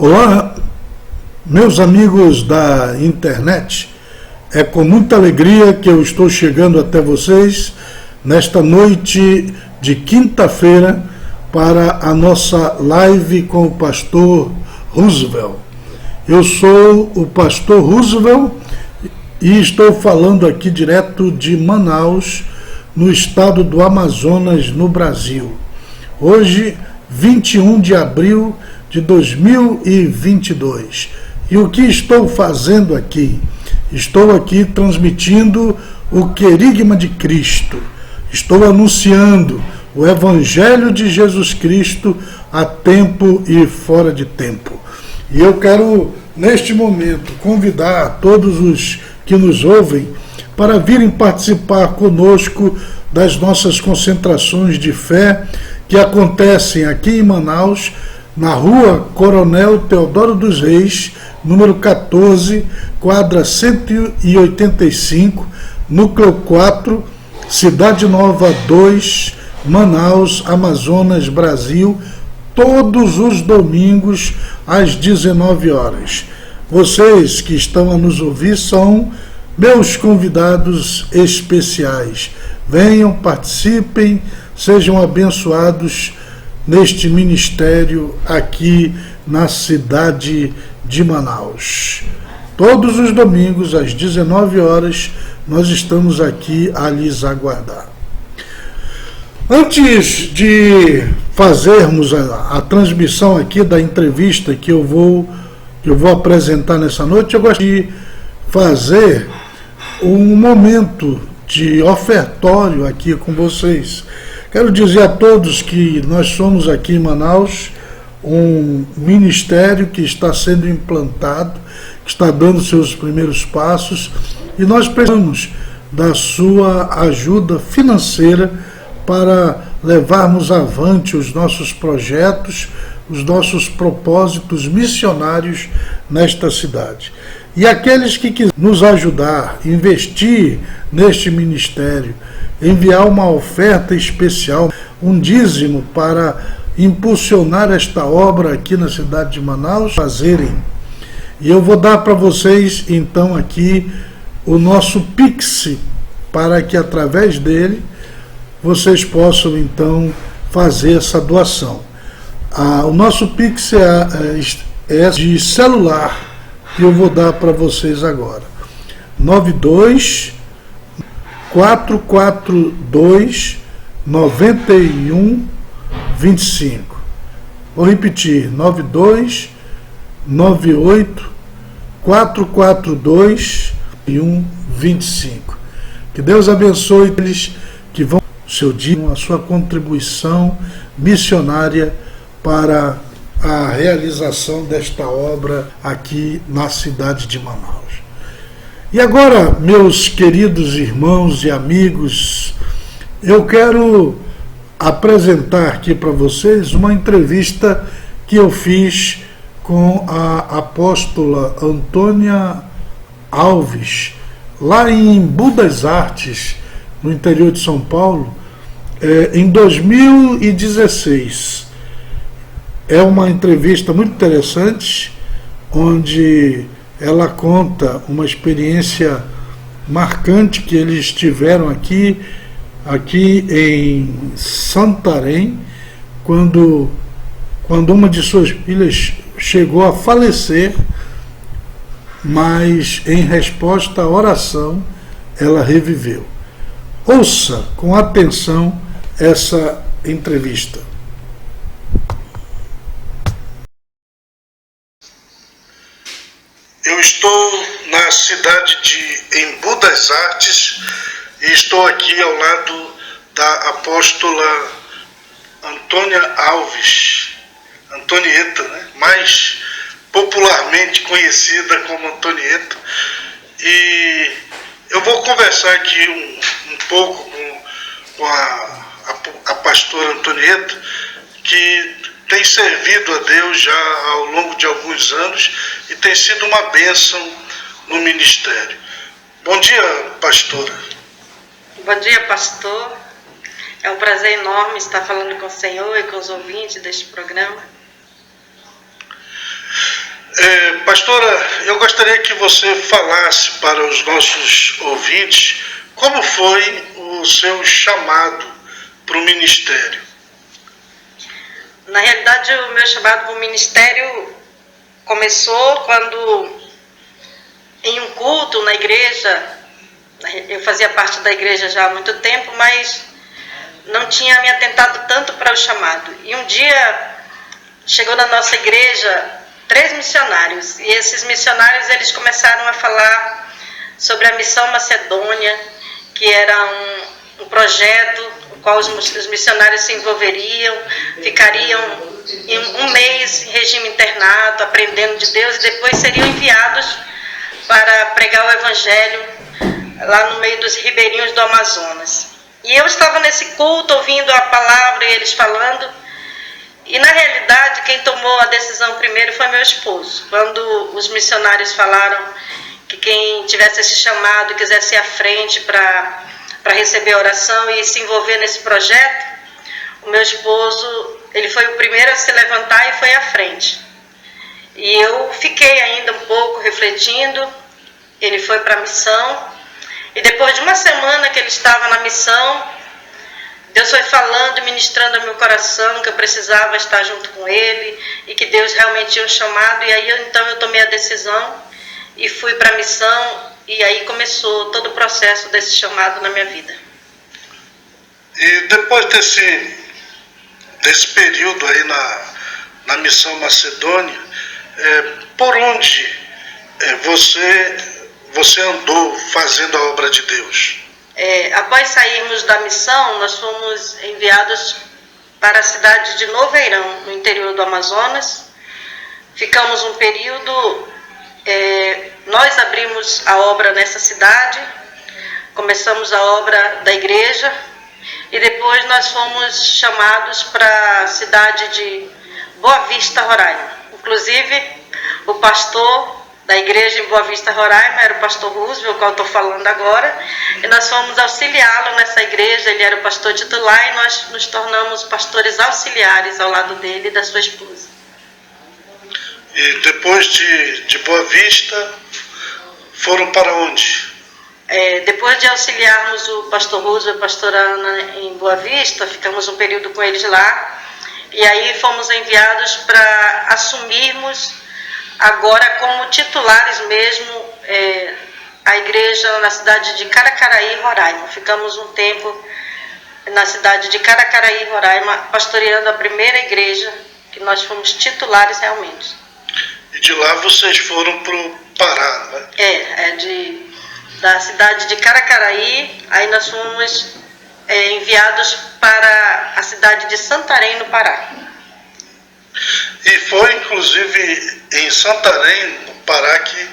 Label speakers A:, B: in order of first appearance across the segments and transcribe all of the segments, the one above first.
A: Olá, meus amigos da internet. É com muita alegria que eu estou chegando até vocês nesta noite de quinta-feira para a nossa live com o pastor Roosevelt. Eu sou o pastor Roosevelt e estou falando aqui direto de Manaus, no estado do Amazonas, no Brasil. Hoje, 21 de abril de 2022. E o que estou fazendo aqui? Estou aqui transmitindo o querigma de Cristo. Estou anunciando o Evangelho de Jesus Cristo a tempo e fora de tempo. E eu quero, neste momento, convidar todos os que nos ouvem para virem participar conosco das nossas concentrações de fé que acontecem aqui em Manaus, na rua Coronel Teodoro dos Reis, número 14, quadra 185, núcleo 4, Cidade Nova 2, Manaus, Amazonas, Brasil, todos os domingos às 19 horas. Vocês que estão a nos ouvir são meus convidados especiais. Venham, participem, sejam abençoados neste ministério aqui na cidade de Manaus. Todos os domingos, às 19 horas, nós estamos aqui a lhes aguardar. Antes de fazermos a transmissão aqui da entrevista que eu vou apresentar nessa noite, eu gosto de fazer um momento de ofertório aqui com vocês. Quero dizer a todos que nós somos aqui em Manaus um ministério que está sendo implantado, que está dando seus primeiros passos, e nós precisamos da sua ajuda financeira para levarmos avante os nossos projetos, os nossos propósitos missionários nesta cidade. E aqueles que quiserem nos ajudar, investir neste ministério, enviar uma oferta especial, um dízimo para impulsionar esta obra aqui na cidade de Manaus, fazerem. E eu vou dar para vocês então aqui o nosso Pix, para que através dele vocês possam então fazer essa doação. O nosso Pix é de celular, que eu vou dar para vocês agora. 92 442 91 25. Vou repetir: 92 98 442 91 25. Que Deus abençoe eles que vão o seu dia, a sua contribuição missionária para a realização desta obra aqui na cidade de Manaus. E agora, meus queridos irmãos e amigos, eu quero apresentar aqui para vocês uma entrevista que eu fiz com a apóstola Antônia Alves, lá em Embu das Artes, no interior de São Paulo, em 2016. É uma entrevista muito interessante, onde ela conta uma experiência marcante que eles tiveram aqui em Santarém, quando uma de suas filhas chegou a falecer, mas em resposta à oração ela reviveu. Ouça com atenção essa entrevista. Eu estou na cidade de Embu das Artes e estou aqui ao lado da apóstola Antônia Alves, Antonieta, né? Mais popularmente conhecida como Antonieta. E eu vou conversar aqui um pouco com a pastora Antonieta, que tem servido a Deus já ao longo de alguns anos e tem sido uma bênção no ministério. Bom dia, pastora.
B: Bom dia, pastor. É um prazer enorme estar falando com o Senhor e com os ouvintes deste programa.
A: Pastora, eu gostaria que você falasse para os nossos ouvintes como foi o seu chamado para o ministério.
B: Na realidade, o meu chamado para o ministério começou quando, em um culto na igreja, eu fazia parte da igreja já há muito tempo, mas não tinha me atentado tanto para o chamado. E um dia chegou na nossa igreja 3 missionários, e esses missionários eles começaram a falar sobre a Missão Macedônia, que era um projeto no qual os missionários se envolveriam, ficariam em um mês em regime internado, aprendendo de Deus, e depois seriam enviados para pregar o Evangelho lá no meio dos ribeirinhos do Amazonas. E eu estava nesse culto ouvindo a palavra e eles falando, e na realidade quem tomou a decisão primeiro foi meu esposo. Quando os missionários falaram que quem tivesse esse chamado quisesse ir à frente para receber a oração e se envolver nesse projeto, o meu esposo, ele foi o primeiro a se levantar e foi à frente. E eu fiquei ainda um pouco refletindo, ele foi para a missão, e depois de uma semana que ele estava na missão, Deus foi falando e ministrando ao meu coração que eu precisava estar junto com ele e que Deus realmente tinha um chamado. E aí então eu tomei a decisão e fui para a missão, e aí começou todo o processo desse chamado na minha vida.
A: E depois desse período aí na missão Macedônia, por onde você andou fazendo a obra de Deus?
B: Após sairmos da missão, nós fomos enviados para a cidade de Noveirão, no interior do Amazonas. Ficamos um período, nós abrimos a obra nessa cidade, começamos a obra da igreja, e depois nós fomos chamados para a cidade de Boa Vista, Roraima. Inclusive, o pastor da igreja em Boa Vista, Roraima era o pastor Roosevelt, o qual estou falando agora, e nós fomos auxiliá-lo nessa igreja. Ele era o pastor titular e nós nos tornamos pastores auxiliares ao lado dele e da sua esposa.
A: E depois de Boa Vista, foram para onde?
B: Depois de auxiliarmos o pastor Roosevelt e a pastora Ana em Boa Vista, ficamos um período com eles lá, e aí fomos enviados para assumirmos agora como titulares mesmo a igreja na cidade de Caracaraí, Roraima. Ficamos um tempo na cidade de Caracaraí, Roraima, pastoreando a primeira igreja que nós fomos titulares realmente.
A: E de lá vocês foram para o Pará, né?
B: Da cidade de Caracaraí, aí nós fomos enviados para a cidade de Santarém, no Pará.
A: E foi inclusive em Santarém, no Pará, que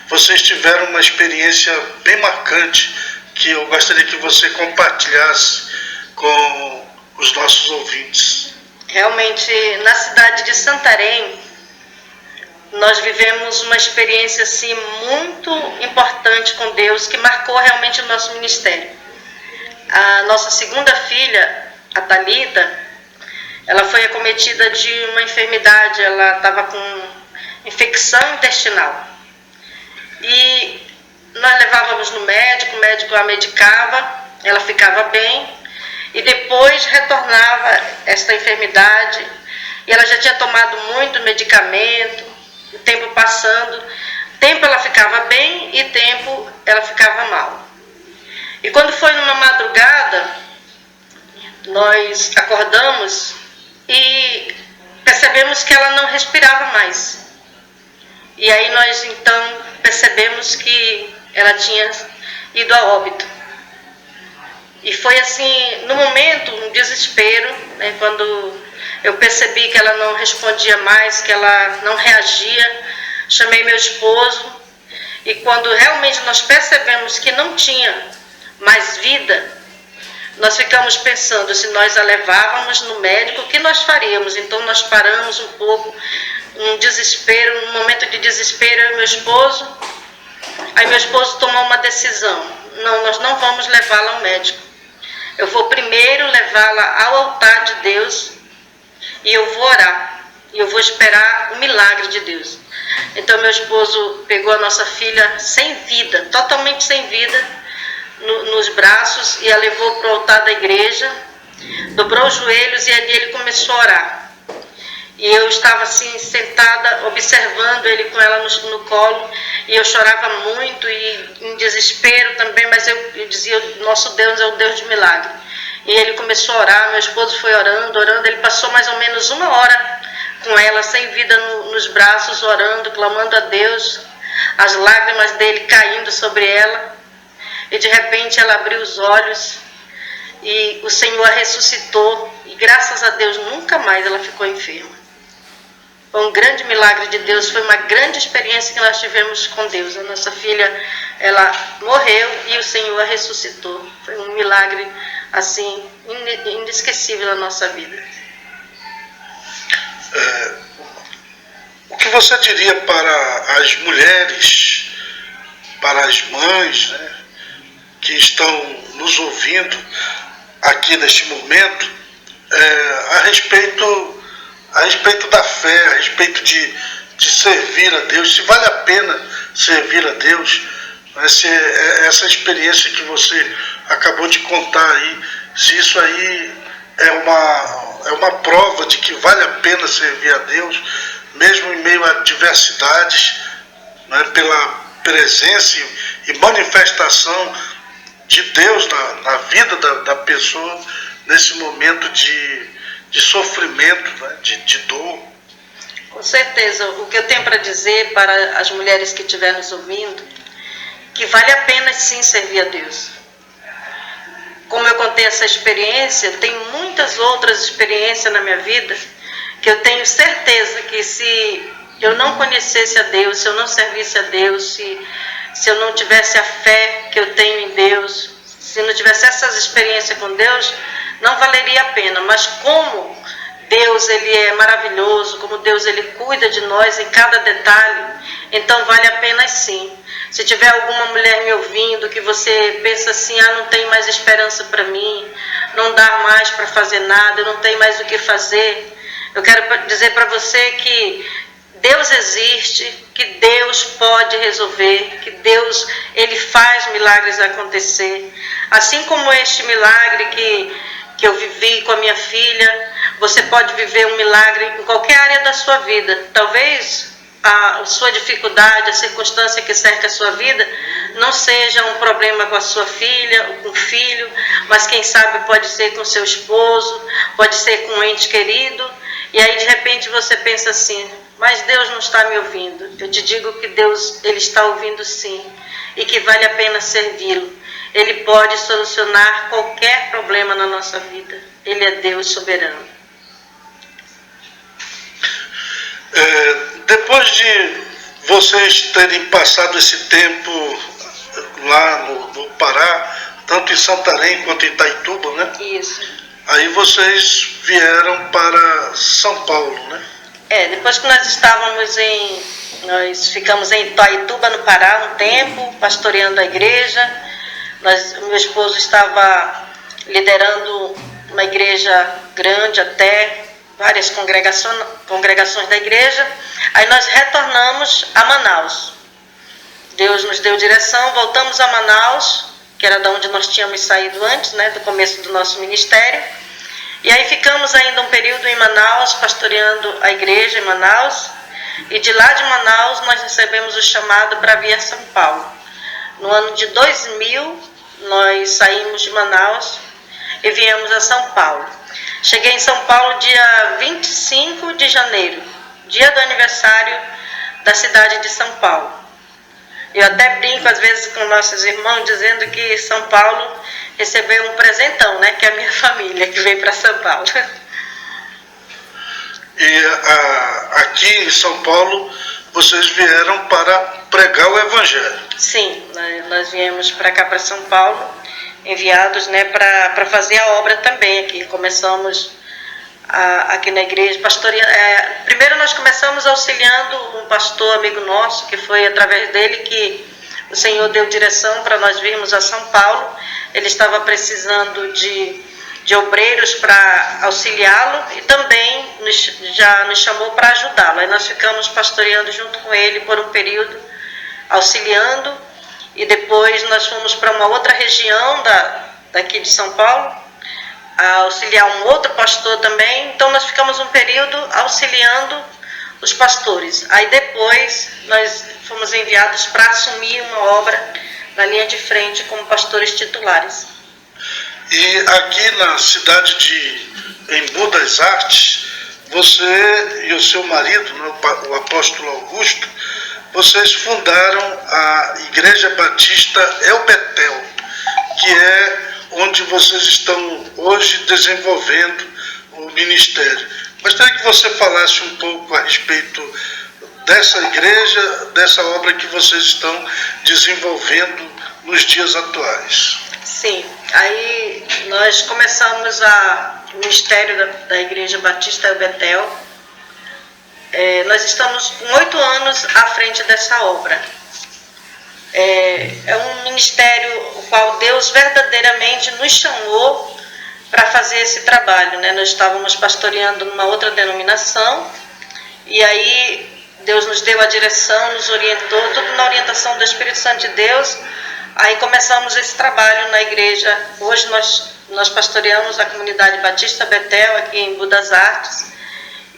A: vocês tiveram uma experiência bem marcante, que eu gostaria que você compartilhasse com os nossos ouvintes.
B: Realmente, na cidade de Santarém, nós vivemos uma experiência assim, muito importante com Deus, que marcou realmente o nosso ministério. A nossa segunda filha, a Thalita, ela foi acometida de uma enfermidade, ela estava com infecção intestinal. E nós levávamos no médico, o médico a medicava, ela ficava bem, e depois retornava esta enfermidade, e ela já tinha tomado muito medicamento, o tempo passando, tempo ela ficava bem e tempo ela ficava mal. E quando foi numa madrugada, nós acordamos e percebemos que ela não respirava mais. E aí nós então percebemos que ela tinha ido a óbito. E foi assim, no momento, um desespero, né, quando eu percebi que ela não respondia mais, que ela não reagia, chamei meu esposo, e quando realmente nós percebemos que não tinha mais vida, nós ficamos pensando, se nós a levávamos no médico, o que nós faríamos? Então nós paramos um pouco, um desespero, um momento de desespero, eu e meu esposo. Aí meu esposo tomou uma decisão: não, nós não vamos levá-la ao médico. Eu vou primeiro levá-la ao altar de Deus e eu vou orar. E eu vou esperar o milagre de Deus. Então meu esposo pegou a nossa filha sem vida, totalmente sem vida, nos braços, e a levou para o altar da igreja, dobrou os joelhos e ali ele começou a orar. E eu estava assim sentada observando ele com ela no colo, e eu chorava muito e em desespero também, mas eu dizia, nosso Deus é o Deus de milagre. E ele começou a orar, meu esposo foi orando, ele passou mais ou menos 1 hora com ela, sem vida nos braços, orando, clamando a Deus, as lágrimas dele caindo sobre ela, e de repente ela abriu os olhos, e o Senhor a ressuscitou, e graças a Deus nunca mais ela ficou enferma. Foi um grande milagre de Deus, foi uma grande experiência que nós tivemos com Deus. A nossa filha, ela morreu e o Senhor a ressuscitou. Foi um milagre, assim, inesquecível na nossa vida.
A: O que você diria para as mulheres, para as mães, né, que estão nos ouvindo aqui neste momento, a respeito da fé, a respeito de servir a Deus, se vale a pena servir a Deus, né, se essa experiência que você acabou de contar aí, se isso aí é uma prova de que vale a pena servir a Deus, mesmo em meio a adversidades, né, pela presença e manifestação de Deus na vida da pessoa, nesse momento de sofrimento, né, de dor.
B: Com certeza, o que eu tenho para dizer para as mulheres que estiverem nos ouvindo, que vale a pena sim servir a Deus. Como eu contei essa experiência, eu tenho muitas outras experiências na minha vida, que eu tenho certeza que se eu não conhecesse a Deus, se eu não servisse a Deus, se eu não tivesse a fé que eu tenho em Deus, se não tivesse essas experiências com Deus, não valeria a pena. Mas como Deus ele é maravilhoso, como Deus ele cuida de nós em cada detalhe, então vale a pena sim. Se tiver alguma mulher me ouvindo que você pensa assim, não tem mais esperança para mim, não dá mais para fazer nada, eu não tenho mais o que fazer, eu quero dizer para você que Deus existe, que Deus pode resolver, que Deus ele faz milagres acontecer. Assim como este milagre que eu vivi com a minha filha, você pode viver um milagre em qualquer área da sua vida. Talvez a sua dificuldade, a circunstância que cerca a sua vida, não seja um problema com a sua filha ou com o filho, mas quem sabe pode ser com seu esposo, pode ser com um ente querido, e aí de repente você pensa assim, mas Deus não está me ouvindo. Eu te digo que Deus ele está ouvindo sim, e que vale a pena servi-lo. Ele pode solucionar qualquer problema na nossa vida. Ele é Deus soberano.
A: Depois de vocês terem passado esse tempo lá no Pará, tanto em Santarém quanto em Itaituba, né?
B: Isso.
A: Aí vocês vieram para São Paulo, né?
B: Depois que nós ficamos em Itaituba, no Pará, um tempo, pastoreando a igreja. Meu esposo estava liderando uma igreja grande até, várias congregações da igreja. Aí nós retornamos a Manaus. Deus nos deu direção, voltamos a Manaus, que era de onde nós tínhamos saído antes, né, do começo do nosso ministério. E aí ficamos ainda um período em Manaus, pastoreando a igreja em Manaus. E de lá de Manaus nós recebemos o chamado para vir a São Paulo. No ano de 2000, nós saímos de Manaus e viemos a São Paulo. Cheguei em São Paulo dia 25 de janeiro, dia do aniversário da cidade de São Paulo. Eu até brinco às vezes com nossos irmãos, dizendo que São Paulo recebeu um presentão, né? Que é a minha família que veio para São Paulo.
A: E aqui em São Paulo, vocês vieram para pregar o Evangelho.
B: Sim, nós viemos para cá, para São Paulo, enviados, né, para fazer a obra também aqui. Começamos aqui na igreja, primeiro nós começamos auxiliando um pastor amigo nosso, que foi através dele que o Senhor deu direção para nós virmos a São Paulo. Ele estava precisando de de obreiros para auxiliá-lo e também já nos chamou para ajudá-lo. Aí nós ficamos pastoreando junto com ele por um período, auxiliando, e depois nós fomos para uma outra região daqui de São Paulo, a auxiliar um outro pastor também. Então nós ficamos um período auxiliando os pastores. Aí depois nós fomos enviados para assumir uma obra na linha de frente como pastores titulares.
A: E aqui na cidade de Embu das Artes, você e o seu marido, né, o apóstolo Augusto, vocês fundaram a Igreja Batista El Betel, que é onde vocês estão hoje desenvolvendo o ministério. Gostaria que você falasse um pouco a respeito dessa igreja, dessa obra que vocês estão desenvolvendo nos dias atuais.
B: Sim, aí nós começamos o ministério da Igreja Batista El Betel. Nós estamos com 8 anos à frente dessa obra. É um ministério o qual Deus verdadeiramente nos chamou para fazer esse trabalho, né? Nós estávamos pastoreando numa outra denominação e aí Deus nos deu a direção, nos orientou, tudo na orientação do Espírito Santo de Deus. Aí começamos esse trabalho na igreja. Hoje nós pastoreamos a comunidade Batista Betel aqui em Embu das Artes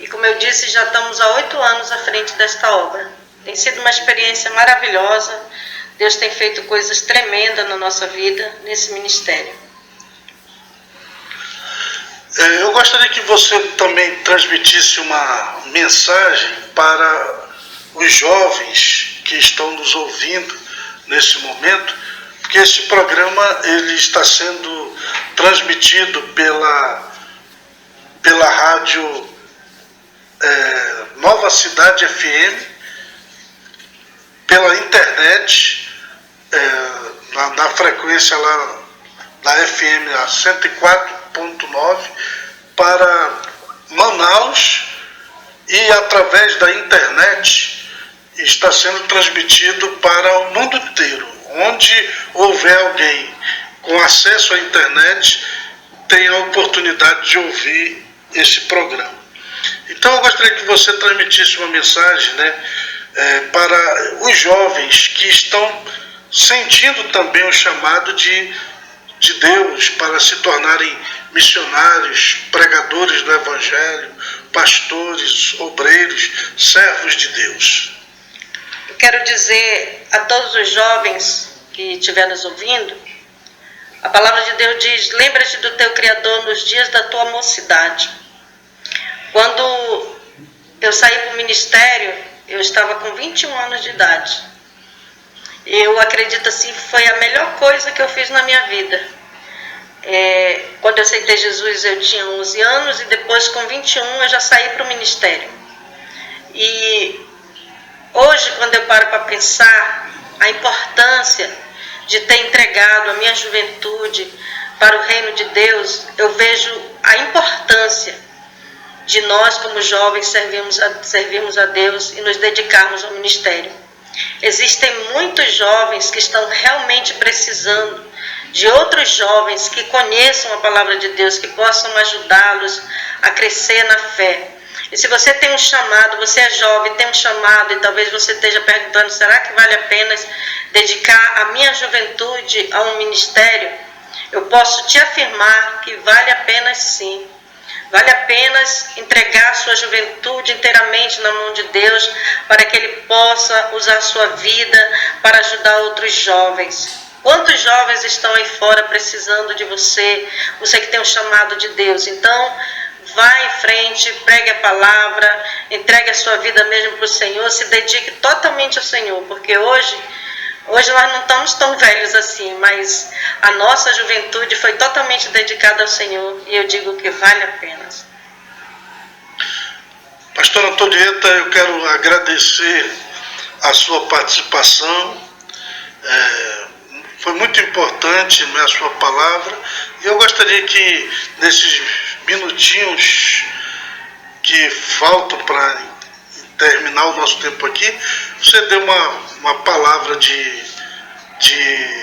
B: e, como eu disse, já estamos há 8 anos à frente desta obra. Tem sido uma experiência maravilhosa. Deus tem feito coisas tremendas na nossa vida, nesse ministério.
A: Eu gostaria que você também transmitisse uma mensagem para os jovens que estão nos ouvindo nesse momento, porque esse programa ele está sendo transmitido pela rádio Nova Cidade FM, pela internet, na frequência lá da FM a 104.9 para Manaus, e através da internet está sendo transmitido para o mundo inteiro. Onde houver alguém com acesso à internet tem a oportunidade de ouvir esse programa. Então eu gostaria que você transmitisse uma mensagem, né, para os jovens que estão sentindo também o chamado de Deus para se tornarem missionários, pregadores do Evangelho, pastores, obreiros, servos de Deus.
B: Eu quero dizer a todos os jovens que estiverem nos ouvindo, a palavra de Deus diz: lembra-te do teu Criador nos dias da tua mocidade. Quando eu saí para o ministério, eu estava com 21 anos de idade. Eu acredito assim, foi a melhor coisa que eu fiz na minha vida. Quando eu aceitei Jesus eu tinha 11 anos e depois com 21 eu já saí para o ministério. E hoje, quando eu paro para pensar a importância de ter entregado a minha juventude para o reino de Deus, eu vejo a importância de nós como jovens servirmos a Deus e nos dedicarmos ao ministério. Existem muitos jovens que estão realmente precisando de outros jovens que conheçam a palavra de Deus, que possam ajudá-los a crescer na fé. E se você tem um chamado, você é jovem, tem um chamado, e talvez você esteja perguntando, será que vale a pena dedicar a minha juventude a um ministério? Eu posso te afirmar que vale a pena sim. Vale a pena entregar a sua juventude inteiramente na mão de Deus, para que Ele possa usar a sua vida para ajudar outros jovens. Quantos jovens estão aí fora precisando de você, você que tem um chamado de Deus? Então, vá em frente, pregue a palavra, entregue a sua vida mesmo para o Senhor, se dedique totalmente ao Senhor, porque hoje nós não estamos tão velhos assim, mas a nossa juventude foi totalmente dedicada ao Senhor, e eu digo que vale a pena.
A: Pastora Antonieta, eu quero agradecer a sua participação. Foi muito importante, né, a sua palavra, e eu gostaria que nesses minutinhos que faltam para terminar o nosso tempo aqui, você dê uma palavra de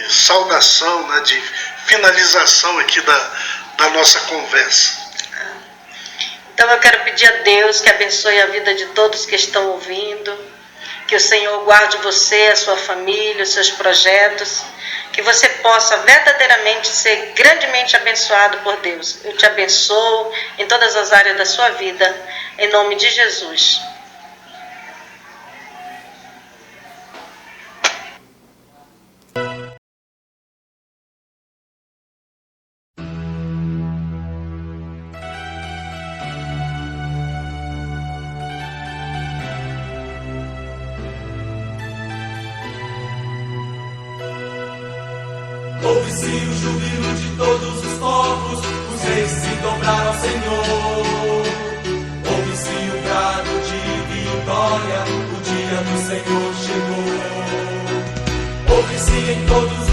A: saudação, né, de finalização aqui da da nossa conversa.
B: Então eu quero pedir a Deus que abençoe a vida de todos que estão ouvindo, que o Senhor guarde você, a sua família, os seus projetos, que você possa verdadeiramente ser grandemente abençoado por Deus. Eu te abençoo em todas as áreas da sua vida, em nome de Jesus.
C: Ouve-se o júbilo de todos os povos, os reis se dobraram ao Senhor. Ouve-se o brado de vitória, o dia do Senhor chegou. Ouve-se em todos os